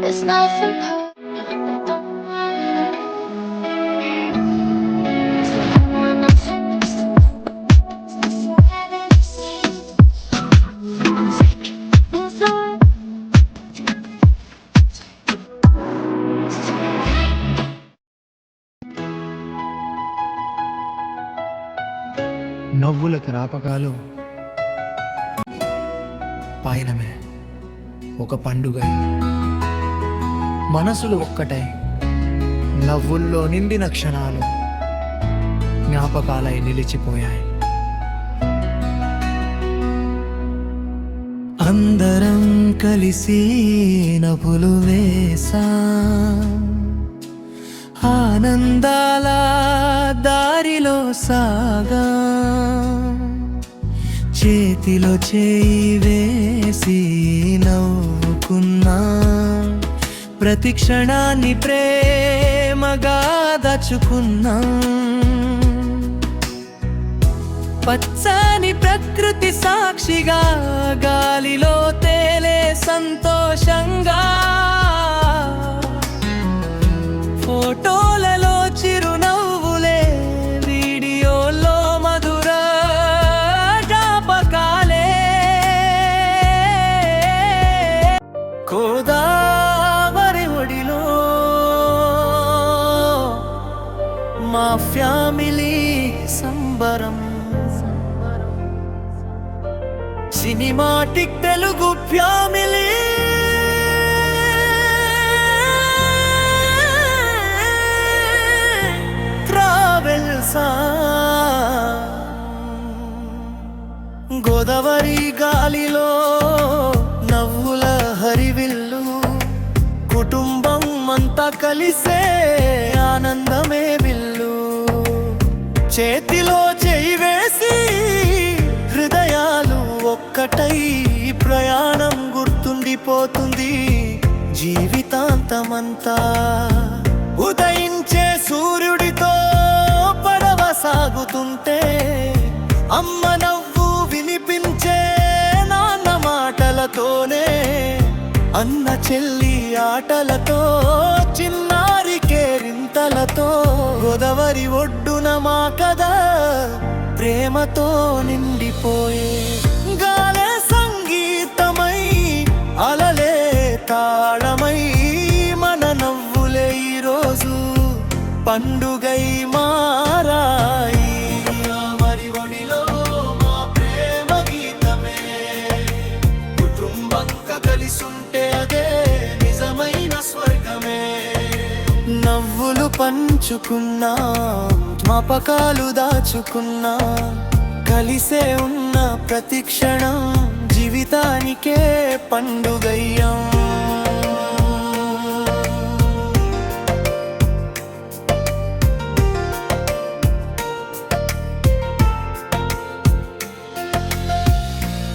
There's nothing perfect. నవ్వుల జ్ఞాపకాలు పయనమే ఒక పండుగ, మనసులు ఒక్కటై నవ్వుల్లో నిండిన క్షణాలు జ్ఞాపకాలై నిలిచిపోయాయి. అందరం కలిసి నవ్వులు వేసా, ఆనందాల దారిలో సాగా, చేతిలో చేయి వేసి నవ్వుకున్నా, ప్రతి క్షణాన్ని ప్రేమగా దాచుకున్నా. పచ్చని ప్రకృతి సాక్షిగా గాలిలో తేలే సంతోషంగా, ఫోటోలలో చిరునవ్వులే, వీడియోలో మధుర జ్ఞాపకాలే. గోదావరి ఒడిలో మా ఫ్యామిలీ సంబరం, సినిమాటిక్ తెలుగు ఫ్యామిలీ. గోదావరి గాలిలో నవ్వుల హరివిల్లు, కుటుంబం అంతా కలిసే ఆనందమే విల్లు. చేతిలో చేయి వేసి హృదయాలు ఒక్కటై, ప్రయాణం గుర్తుండిపోతుంది జీవితాంతమంతా. ఉదయించే సూర్యుడితో పడవ సాగుతుంటే, అమ్మ నవ్వు వినిపించే నాన్న మాటలతోనే, అన్న చెల్లి ఆటలతో, చిన్నారి కేరింతలతో. గోదావరి ఒడ్డున మా కథ ప్రేమతో నిండిపోయే, గాలే సంగీతమై అలలే తాళమై, మన నవ్వులే ఈరోజు పండుగై మారాయి. మరి ఒడిలో మా ప్రేమ గీతమే, కుటుంబంగా కలిసుంటే అదే నిజమైన స్వర్గమే. నవ్వులు పంచుకున్నా, జ్ఞాపకాలు దాచుకున్నా, కలిసే ఉన్న ప్రతి క్షణం జీవితానికే పండుగయ్యాం.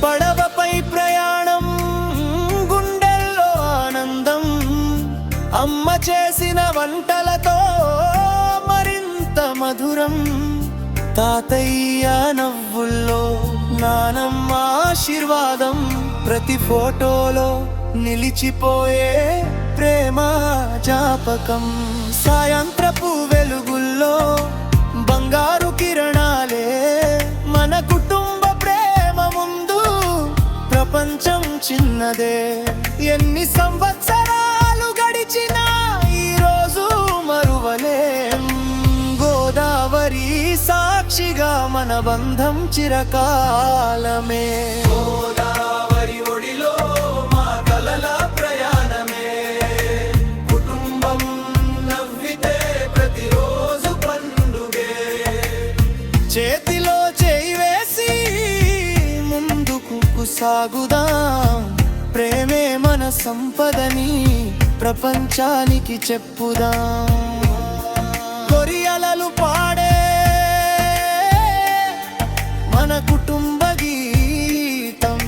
పడవపై ప్రయాణం, గుండెల్లో ఆనందం, అమ్మ చేసిన వంటలతో మరింత మధురం. తాతయ్య నవ్వుల్లో నానమ్మ ఆశీర్వాదం, ప్రతి ఫోటోలో నిలిచిపోయే ప్రేమ జ్ఞాపకం. సాయంత్రపు వెలుగుల్లో బంగారు కిరణాలే, మన కుటుంబ ప్రేమ ముందు ప్రపంచం చిన్నదే. ఎన్ని సంవత్సరాలు గడిచినా ఈరోజు మరువలేం, గోదావరి సాక్షిగా మన బంధం చిరకాలమే. గోదావరి ఒడిలో మా కలల ప్రయాణమే, కుటుంబం నవ్వితే ప్రతిరోజు పండుగే. చేతిలో చేయి వేసి ముందుకు సాగుదాం, ప్రేమే మన సంపదని ప్రపంచానికి చెప్పుదాం. కొరియలలు పాడే మన కుటుంబ గీతం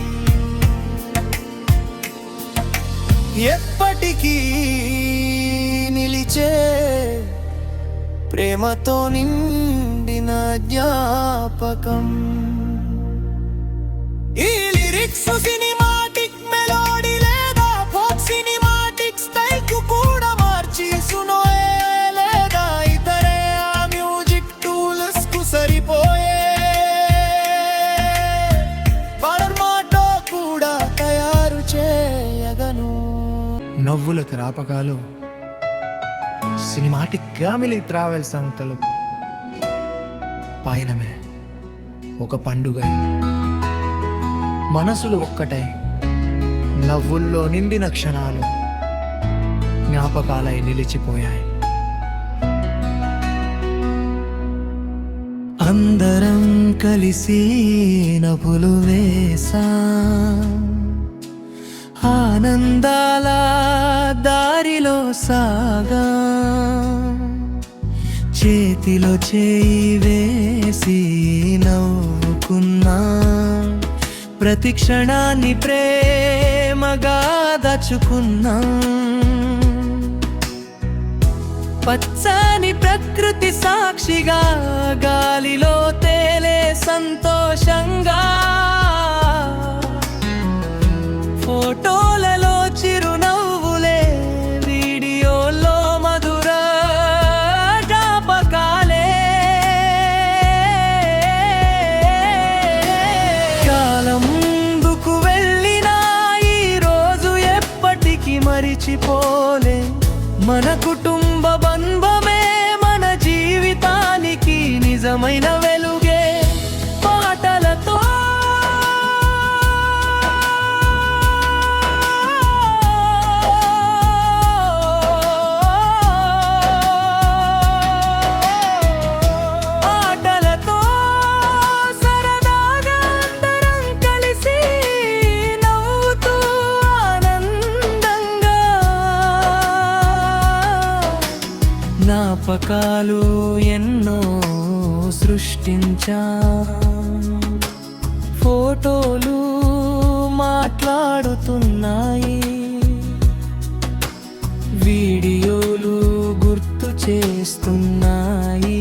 ఎప్పటికీ నిలిచే, ప్రేమతో నిండిన జ్ఞాపకం. ఈ లిరిక్స్ సినిమాటిక్ మెలోడీ లేదా ఫోక్ సినిమాటిక్ స్టైల్ నవ్వుల జ్ఞాపకాలు, సినిమాటిక్ ఫ్యామిలీ ట్రావెల్స్ అంతలు, పయనమే ఒక పండుగ, మనసులు ఒక్కటై నవ్వుల్లో నిండిన క్షణాలు జ్ఞాపకాలై నిలిచిపోయాయి. అందరం కలిసి నవ్వులు వేసాం, ఆనందాల దారిలో సాగా, చేతిలో చేయి వేసి నవ్వుకున్నా, ప్రతి క్షణాన్ని ప్రేమగా దాచుకున్నా. పచ్చని ప్రకృతి సాక్షిగా గాలిలో తేలే సంతోషంగా, ఫోటోలలో చిరునవ్వులే, వీడియోలో మధుర జ్ఞాపకాలే. కాలం ముందుకు వెళ్ళినా ఈ రోజు ఎప్పటికీ మరిచిపోలే. మన కుటుంబ బంధమే మన జీవితానికి నిజమైన వెలుగే. పాటలతో ఆటలతో సరదాగా అందరం కలిసి నవ్వుతూ ఆనందంగా జ్ఞాపకాలు ఎన్నో సృష్టించా. ఫోటోలు మాట్లాడుతున్నాయి, వీడియోలు గుర్తు చేస్తున్నాయి.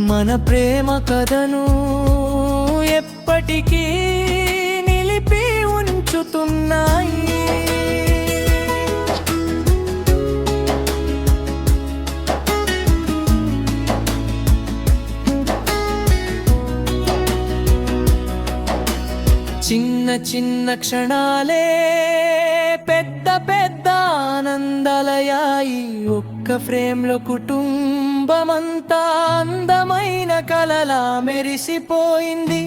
మన ప్రేమ కథను ఎప్పటికీ నిలిపి ఉంచుతున్నాయి. చిన్న చిన్న క్షణాలే పెద్ద పెద్ద ఆనందాలయాయి. ఒక్క ఫ్రేమ్లో కుటుంబమంతా అందమైన కలలా మెరిసిపోయింది.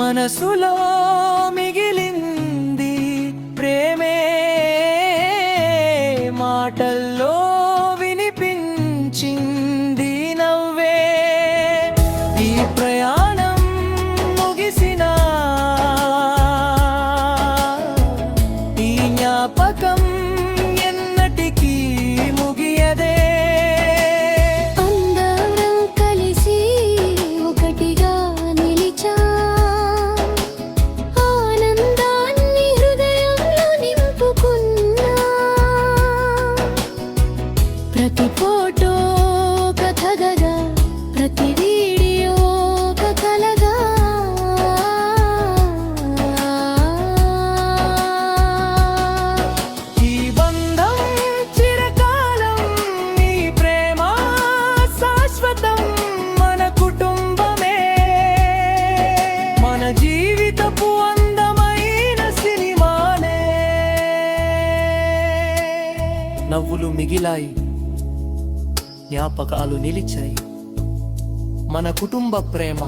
మనసులో మిగిలింది ప్రేమే, మాటల్లో వినిపించింది నవ్వే. ఈ ప్రయాణం ముగిసిన ఈ జ్ఞాపకం ఎన్నటికీ ముగియదే. అందరం కలిసి ఒకటిగా నిలిచా, ఆనందాన్ని హృదయంలో నింపుకున్నా. ప్రతి ఫోటో కథగా, ప్రతి వీడియో కథలగా, ఈ బంధం చిరకాలం, ఈ ప్రేమ శాశ్వతం. మన కుటుంబమే మన జీవితపు అందమైన సినిమానే. నవ్వులు మిగిలాయి, జ్ఞాపకాలు నిలిచాయి. మన కుటుంబ ప్రేమ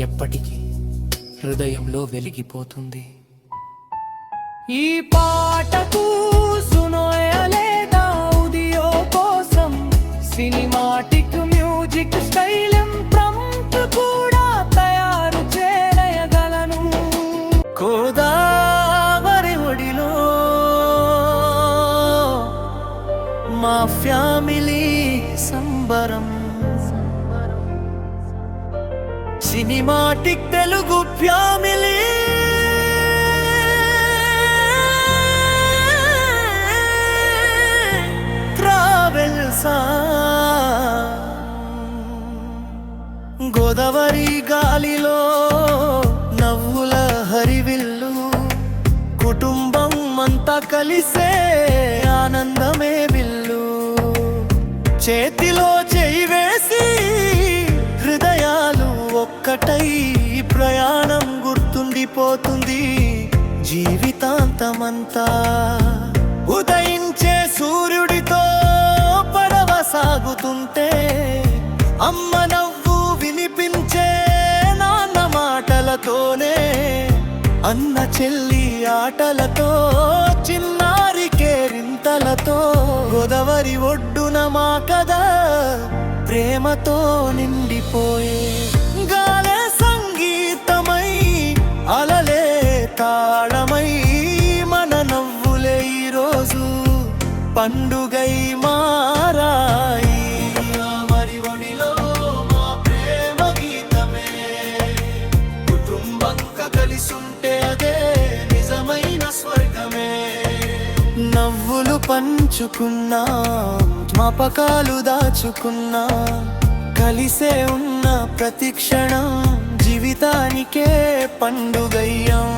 ఎప్పటికీ హృదయంలో వెలిగిపోతుంది. ఈ పాటకు సునోయలేదా ఆడియో కోసం సినిమాటిక్ మ్యూజిక్ స్టైల్ ప్రాంప్ట్ కూడా తయారు చేయగలను. గోదావరి ఒడిలో మా ఫ్యామిలీ సంబరం, సినిమాటిక్ తెలుగు ఫ్యామిలీ. ట్రావెల్సా గోదావరి గాలిలో నవ్వుల హరివిల్లు, కుటుంబం అంతా కలిసే ఆనందమే బిల్లు. చేతిలో చేయి వేసి హృదయాలు ఒక్కటై ప్రయాణం గుర్తుండిపోతుంది. జీవితాంతమంతా. ఉదయించే సూర్యుడితో పడవ సాగుతుంటే అమ్మ నవ్వు వినిపించే నాన్న మాటలతోనే, అన్న చెల్లి ఆటలతో, చిన్నారి కేరింతలతో, గోదావరి ఒడ్డున మా కథ ప్రేమతో నిండిపోయే. గాలే సంగీతమై, అలలే తాళమై, మన నవ్వులే ఈరోజు పండుగై మారాయి. మరి ఒడిలో మా ప్రేమ గీతమే, కుటుంబంగా కలిసుంటే అదే నిజమైన స్వర్గమే. నవ్వులు పంచుకున్నాం, జ్ఞాపకాలు దాచుకున్నాం, కలిసే ఉన్న ప్రతి క్షణం జీవితానికే పండుగయ్యాం.